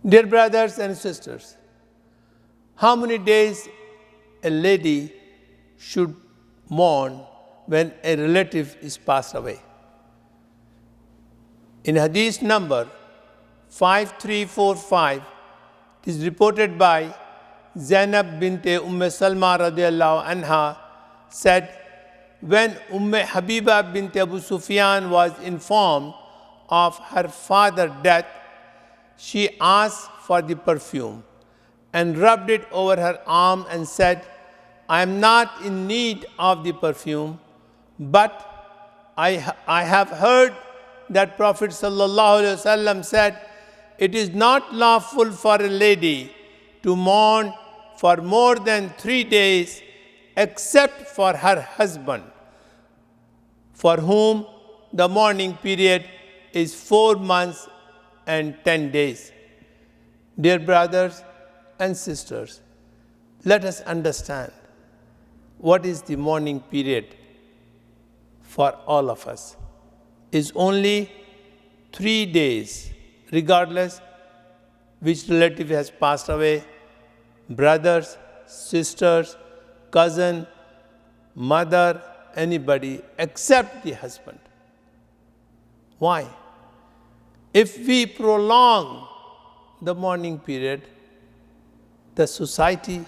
Dear brothers and sisters, how many days a lady should mourn when a relative is passed away? In hadith number 5345, it is reported by Zainab bint Salma radiallahu anha said, when Habiba bint Abu Sufyan was informed of her father's death, she asked for the perfume and rubbed it over her arm and said, I am not in need of the perfume, but I have heard that Prophet ﷺ said, it is not lawful for a lady to mourn for more than 3 days except for her husband, for whom the mourning period is 4 months and 10 days. Dear brothers and sisters, let us understand what is the mourning period for all of us. Is only 3 days, regardless which relative has passed away, brothers, sisters, cousin, mother, anybody except the husband. Why? If we prolong the mourning period, the society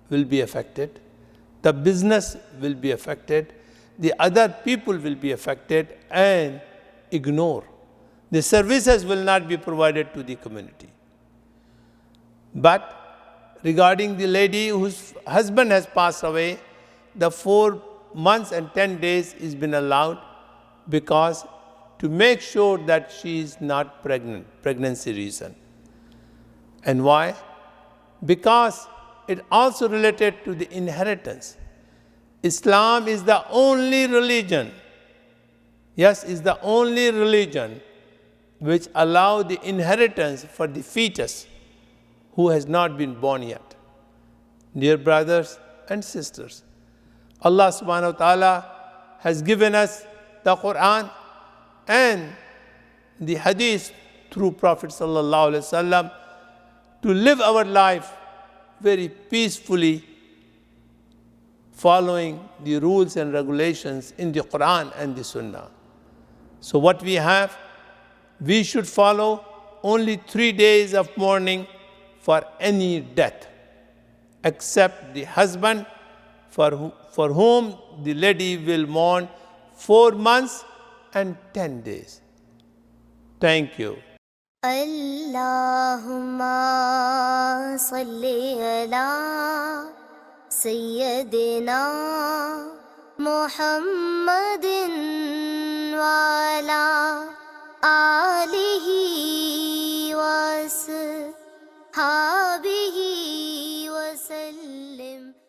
will be affected, the business will be affected, the other people will be affected and ignore. The services will not be provided to the community. But regarding the lady whose husband has passed away, the 4 months and 10 days is been allowed because to make sure that she is not pregnant, pregnancy reason. And why? Because it also related to the inheritance. Islam is the only religion, yes, is the only religion which allow the inheritance for the fetus who has not been born yet. Dear brothers and sisters, Allah subhanahu wa ta'ala has given us the Quran and the hadith through Prophet sallallahu alaihi wasallam to live our life very peacefully, following the rules and regulations in the Quran and the Sunnah. So what we have, we should follow only 3 days of mourning for any death, except the husband for whom the lady will mourn 4 months and 10 days. Thank you. Allahumma salli ala Sayyidina Muhammadin